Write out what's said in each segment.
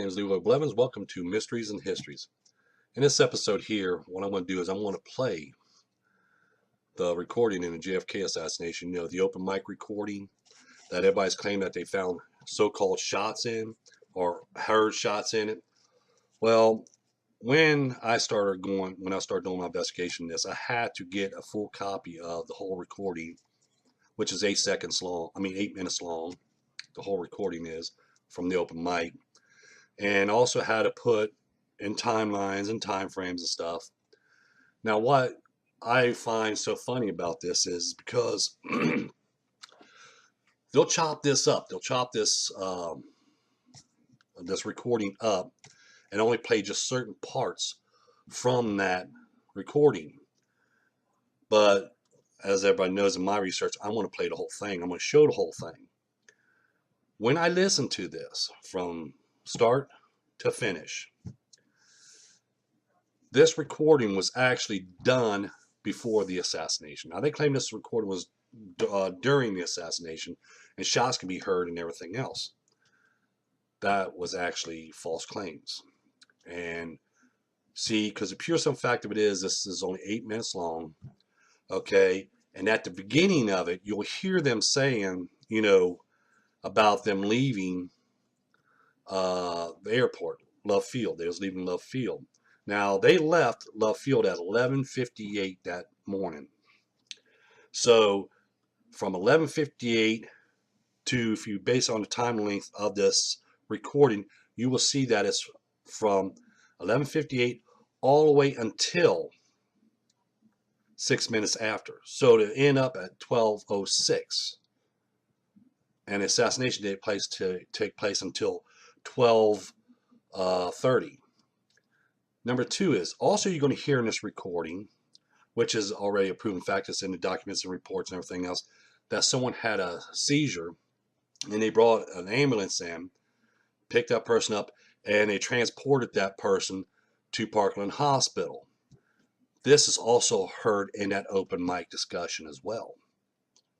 name is Leroy Blevins. Welcome to Mysteries and Histories. In this episode here, what I'm going to do is I'm going to play the recording in the JFK assassination. You know, the open mic recording that everybody's claimed that they found so-called shots in or heard shots in it. Well, when I started doing my investigation in this, I had to get a full copy of the whole recording, which is 8 minutes long. The whole recording is from the open mic. And also had to put in timelines and time frames and stuff. Now, what I find so funny about this is because they'll chop this up. They'll chop this this recording up and only play just certain parts from that recording. But as everybody knows in my research, I want to play the whole thing. I'm going to show the whole thing. When I listen to this from start to finish, this recording was actually done before the assassination. Now, they claim this recording was during the assassination and shots can be heard and everything else. That was actually false claims. And see, because the pure simple fact of it is, this is only 8 minutes long, okay? And at the beginning of it, you'll hear them saying, you know, about them leaving the airport, Love Field. They was leaving Love Field. Now, they left Love Field at 11:58 that morning. So, from 11:58 to, if you base on the time length of this recording, you will see that it's from 11:58 all the way until 6 minutes after. So, to end up at 12:06. And the assassination didn't take place until 12:30. Number two is also you're going to hear in this recording, which is already a proven fact, it's in the documents and reports and everything else, that someone had a seizure and they brought an ambulance in, picked that person up, and they transported that person to Parkland Hospital. This is also heard in that open mic discussion as well,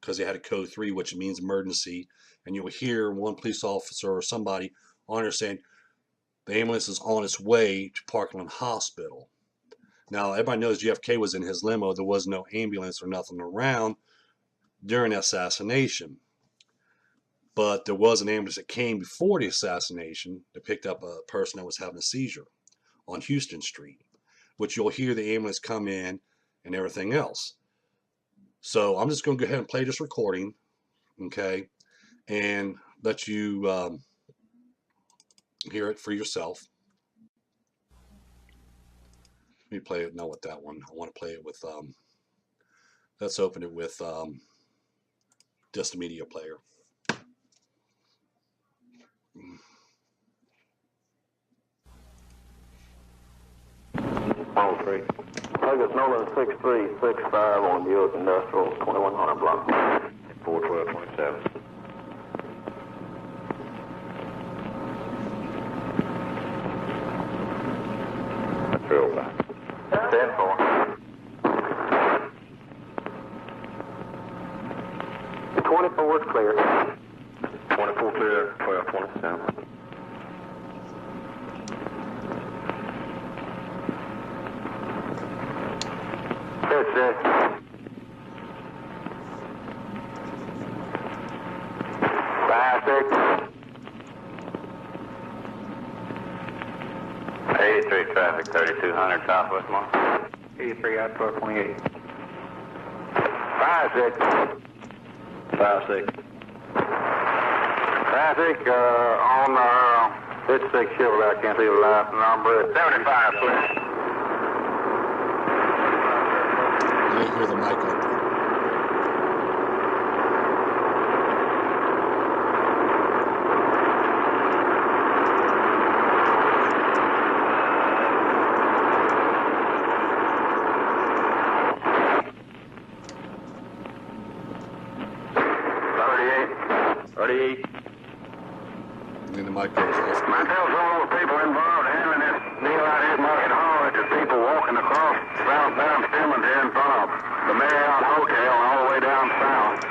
because they had a code 3, which means emergency, and you will hear one police officer or somebody on there saying the ambulance is on its way to Parkland Hospital. Now, everybody knows JFK was in his limo. There was no ambulance or nothing around during the assassination. But there was an ambulance that came before the assassination that picked up a person that was having a seizure on Houston Street, which you'll hear the ambulance come in and everything else. So I'm just going to go ahead and play this recording, okay, and let you hear it for yourself. Let me play it, not with that one. I want to play it with, let's open it with just a media player. Three. Vegas Nolan 6365 on U.S. Industrial 2100 block. 41227. That's real fast. 10-4. 24 is clear. 24 clear, 1227. That's it. 5-6. 83 traffic, 3200 Southwest Mark. 83 out 1228. 5-6. 5-6. Traffic on 56 Chevrolet, I can't see the last number. 75, please. Hear the mic open. And then the mic goes off. I tell all the people involved handling this deal out here at Market Hall that there's people walking across southbound Stillman here in front of the Marriott Hotel all the way down south.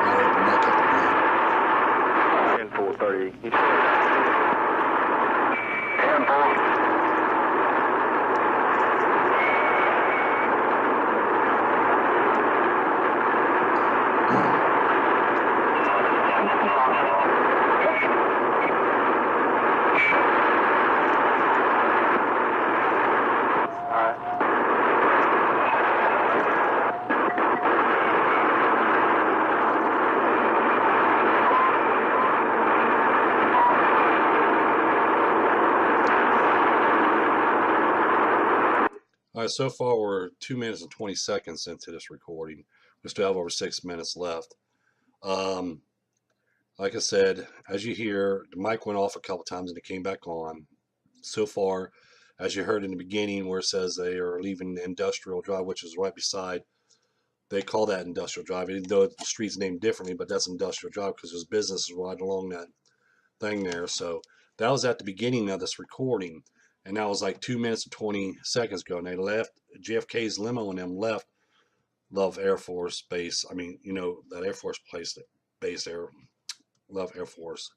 Now open mic up again. 10-438. see. He said, 10-4. All right, so far we're 2 minutes and 20 seconds into this recording. We still have over 6 minutes left. Like I said, as you hear, the mic went off a couple times and it came back on. So far, as you heard in the beginning where it says they are leaving Industrial Drive, which is right beside, they call that Industrial Drive, even though the street's named differently, but that's Industrial Drive because there's businesses right along that thing there. So that was at the beginning of this recording. And that was like 2 minutes and 20 seconds ago. And they left, JFK's limo and them left Love Air Force Base. I mean, you know, that Air Force place, base there, Love Air Force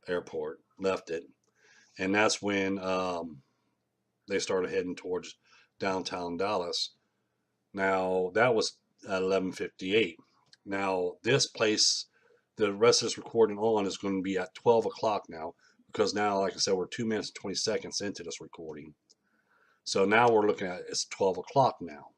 Airport, left it. And that's when they started heading towards downtown Dallas. Now, that was at 11:58. Now, this place, the rest of this recording on is going to be at 12 o'clock now. Because now, like I said, we're 2 minutes and 20 seconds into this recording. So now we're looking at, it's 12 o'clock now.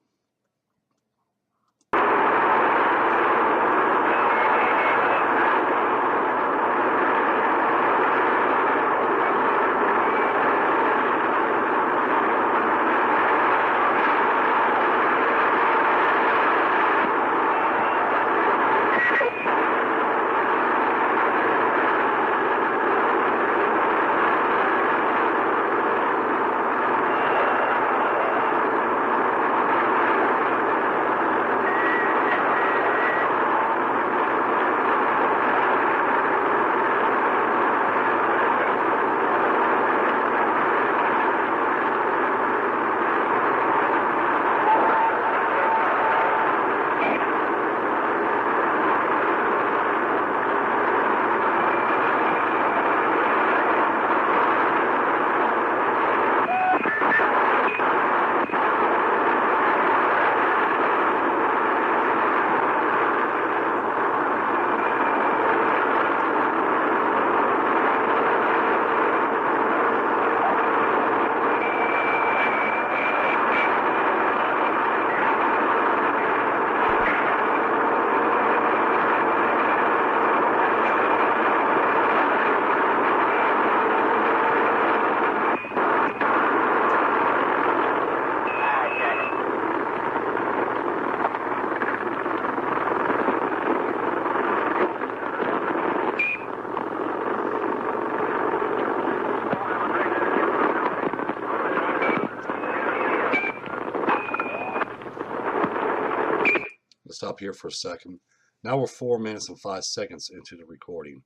Stop here for a second. Now we're 4 minutes and 5 seconds into the recording.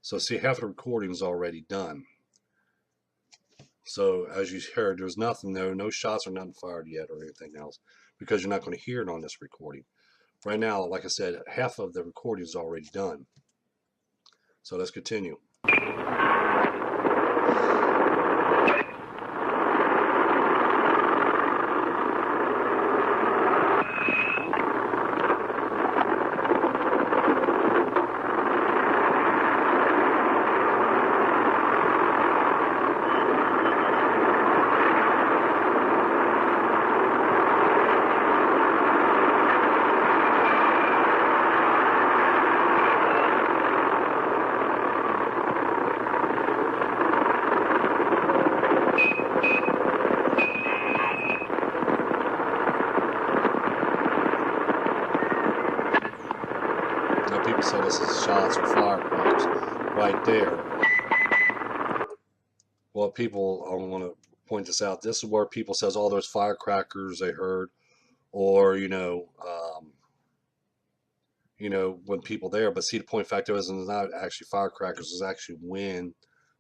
So see, half the recording is already done. So as you heard, there's nothing there, no shots or nothing fired yet or anything else, because you're not going to hear it on this recording. Right now, like I said, half of the recording is already done. So let's continue. People say this is shots or firecrackers right there. Well, people, I want to point this out. This is where people says all those firecrackers they heard, or when people there. But see, the point factor is it's not actually firecrackers. It's actually wind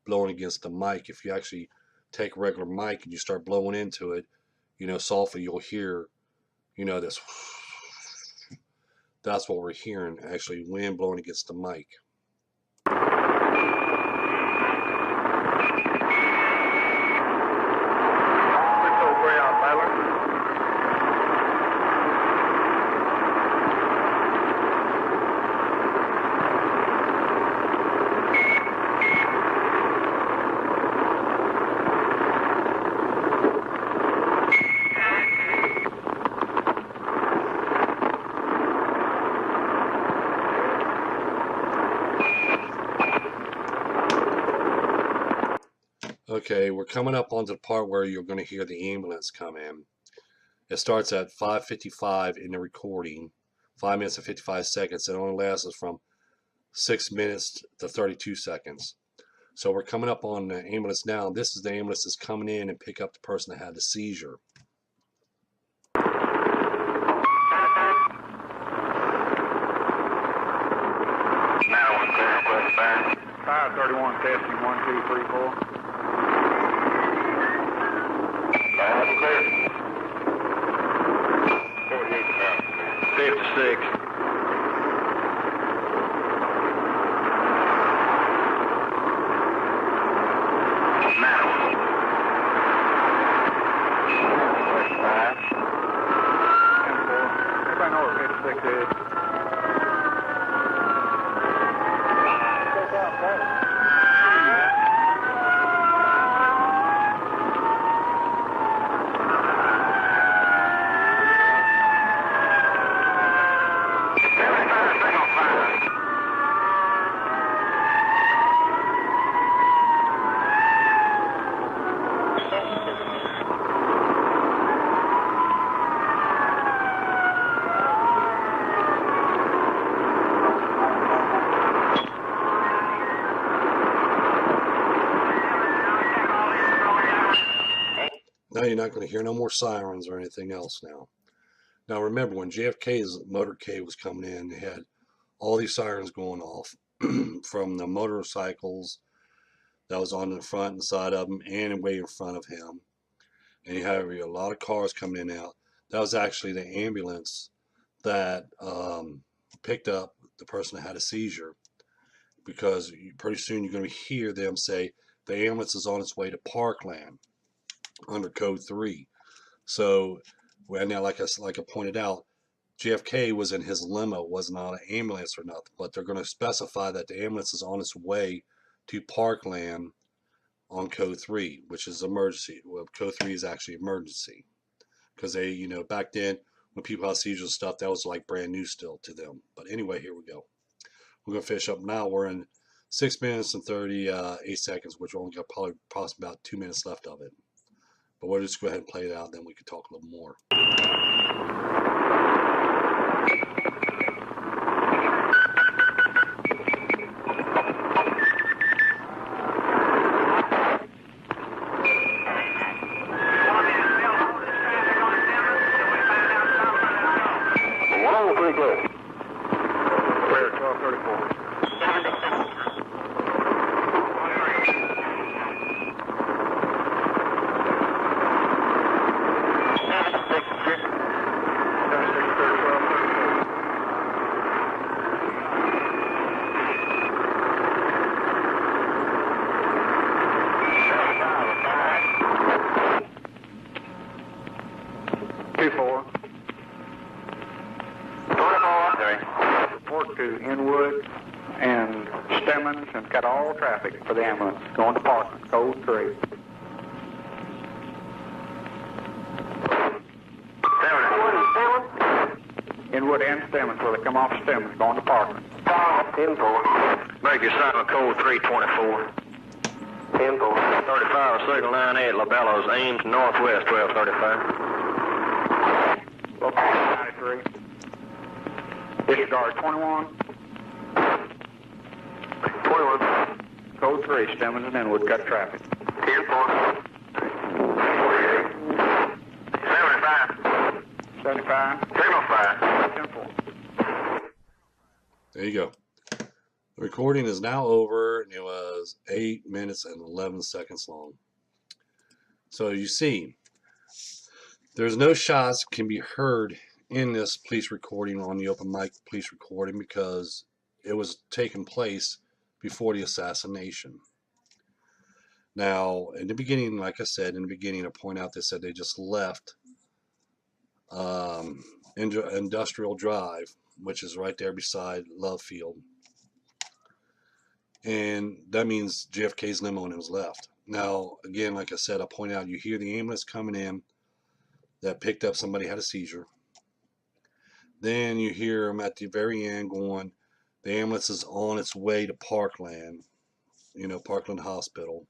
blowing against the mic. If you actually take a regular mic and you start blowing into it, softly, you'll hear, this. That's what we're hearing, actually, wind blowing against the mic. Okay, we're coming up onto the part where you're going to hear the ambulance come in. It starts at 5:55 in the recording, 5 minutes and 55 seconds. It only lasts us from 6 minutes to 32 seconds. So we're coming up on the ambulance now. This is the ambulance that's coming in and pick up the person that had the seizure. Now 531 testing 1, 2, 3, 4. clear. 56. Now. 10-4. Everybody know where 56 is. Now you're not going to hear no more sirens or anything else now. Now remember, when JFK's motorcade was coming in, they had all these sirens going off from the motorcycles that was on the front and side of him and way in front of him. And you have a lot of cars coming in and out. That was actually the ambulance that picked up the person that had a seizure, because pretty soon you're going to hear them say the ambulance is on its way to Parkland under code 3. So, well, now like I pointed out, JFK was in his limo, was not an ambulance or nothing, but they're going to specify that the ambulance is on its way to Parkland on code 3, which is emergency. Well, code 3 is actually emergency, because they, you know, back then when people had seizures and stuff, that was like brand new still to them. But anyway, here we go. We're going to finish up now. We're in 6 minutes and 38 seconds, which we only got probably about 2 minutes left of it. But we'll just go ahead and play it out, then we can talk a little more. Whoa, pretty close. Clear 1234. Report to Inwood and Stemmons and cut all traffic for the ambulance going to Parkland, code 3. Inwood and Stemmons, where they come off Stemmons, going to Parkland. 10-4. Make your sign of code 324. 10-4. 35, signal 98, Labellos, Ames, northwest, 1235. Location 93. Disregard 21. 21. Code 3, Stemmons and Inwood, cut traffic. 10-4. 75. 75. Signal 5. 10-4. There you go. The recording is now over, and it was 8 minutes and 11 seconds long. So you see, there's no shots can be heard in this police recording, on the open mic police recording, because it was taking place before the assassination. Now, in the beginning, like I said, in the beginning, I point out they said they just left Industrial Drive, which is right there beside Love Field. And that means JFK's limo was left. Now, again, like I said, I point out, you hear the ambulance coming in that picked up somebody had a seizure. Then you hear them at the very end going, the ambulance is on its way to Parkland, you know, Parkland Hospital.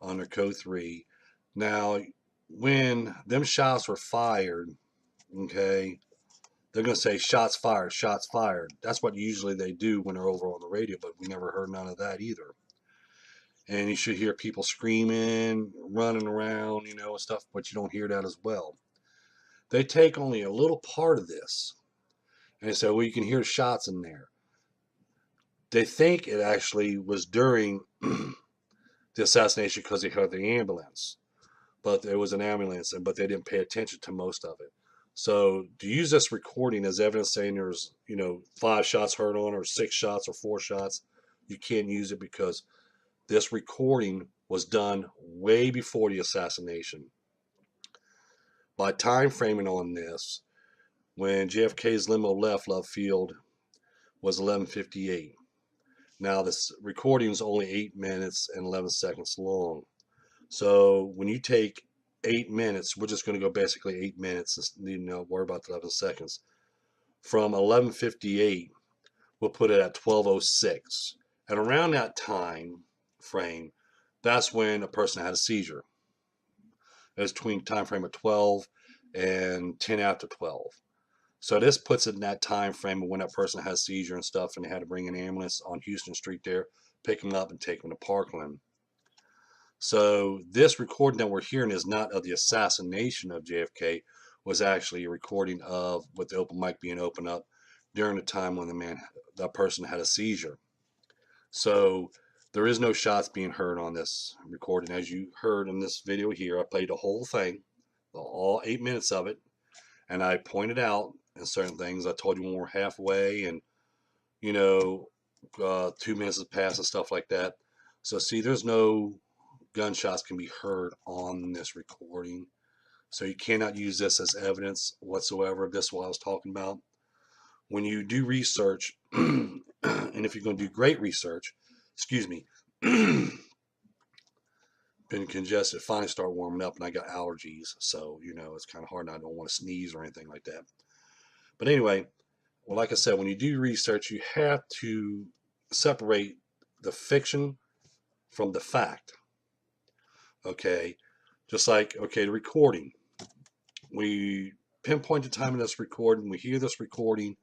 under code 3. Now, when them shots were fired, okay, they're going to say shots fired, shots fired. That's what usually they do when they're over on the radio, but we never heard none of that either. And you should hear people screaming, running around, and stuff, but you don't hear that as well. They take only a little part of this, and they say, well, you can hear shots in there. They think it actually was during the assassination because they heard the ambulance, but there was an ambulance, but they didn't pay attention to most of it. So to use this recording as evidence saying there's 5 shots heard on, or 6 shots, or 4 shots, you can't use it because this recording was done way before the assassination. By time framing on this, when JFK's limo left Love Field was 11:58. Now this recording is only 8 minutes and 11 seconds long. So when you take 8 minutes, we're just going to go basically 8 minutes, worry about the 11 seconds. From 11:58, we'll put it at 12:06. And around that time frame, that's when a person had a seizure. It was between time frame of 12 and 10 after 12. So this puts it in that time frame of when that person has a seizure and stuff, and they had to bring an ambulance on Houston Street there, pick them up and take them to Parkland. So this recording that we're hearing is not of the assassination of JFK, was actually a recording of with the open mic being opened up during the time when that person had a seizure. So there is no shots being heard on this recording. As you heard in this video here, I played the whole thing, all 8 minutes of it, and I pointed out in certain things. I told you when we're halfway, and 2 minutes has passed and stuff like that. So see, there's no gunshots can be heard on this recording. So you cannot use this as evidence whatsoever. This is what I was talking about. When you do research, and if you're going to do great research, excuse me, been congested, finally start warming up, and I got allergies. So, it's kind of hard, and I don't want to sneeze or anything like that. But anyway, well, like I said, when you do research, you have to separate the fiction from the fact. Okay, just like, the recording. We pinpoint the time of this recording. We hear this recording.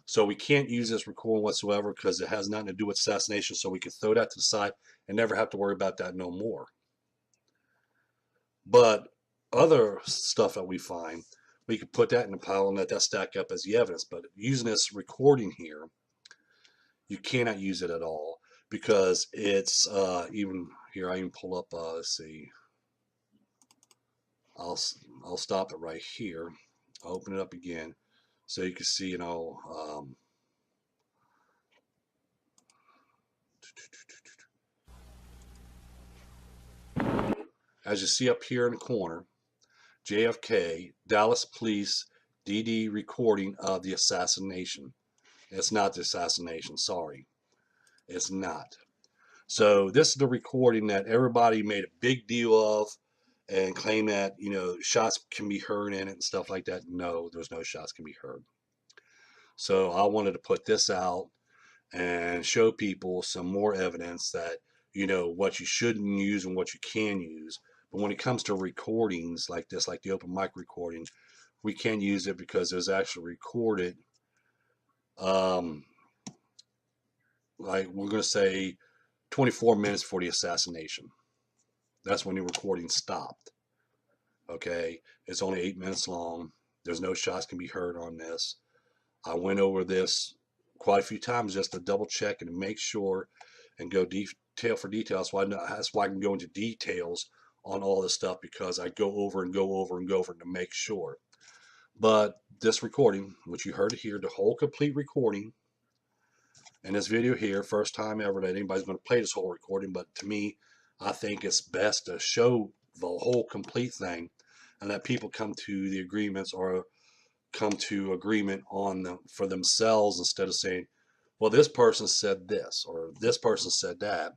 So we can't use this recording whatsoever because it has nothing to do with assassination. So we can throw that to the side and never have to worry about that no more. But other stuff that we find, we could put that in a pile and let that stack up as the evidence. But using this recording here, you cannot use it at all because it's even here. I even pull up. Let's see. I'll stop it right here. I'll open it up again so you can see. As you see up here in the corner, JFK, Dallas Police, DD recording of the assassination. It's not the assassination, sorry. It's not. So this is the recording that everybody made a big deal of and claim that, shots can be heard in it and stuff like that. No, there's no shots can be heard. So I wanted to put this out and show people some more evidence that, what you shouldn't use and what you can use. But when it comes to recordings like this, like the open mic recording, we can't use it because it was actually recorded, like we're going to say 24 minutes for the assassination. That's when the recording stopped. Okay, it's only 8 minutes long. There's no shots can be heard on this. I went over this quite a few times just to double check and make sure and go detail for detail. That's why I can go into details on all this stuff, because I go over and go over and go over to make sure. But this recording, which you heard here, the whole complete recording, and this video here, first time ever that anybody's going to play this whole recording, but to me, I think it's best to show the whole complete thing and let people come to the agreements or come to agreement on them for themselves, instead of saying, well, this person said this or this person said that.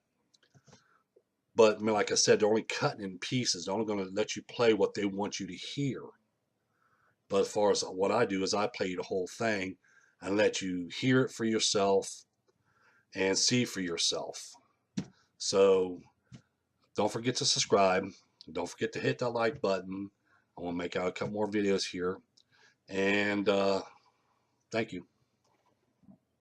But like I said, they're only cutting in pieces. They're only going to let you play what they want you to hear. But as far as what I do is I play the whole thing and let you hear it for yourself and see for yourself. So Don't forget to subscribe. Don't forget to hit that like button. I want to make out a couple more videos here. And thank you.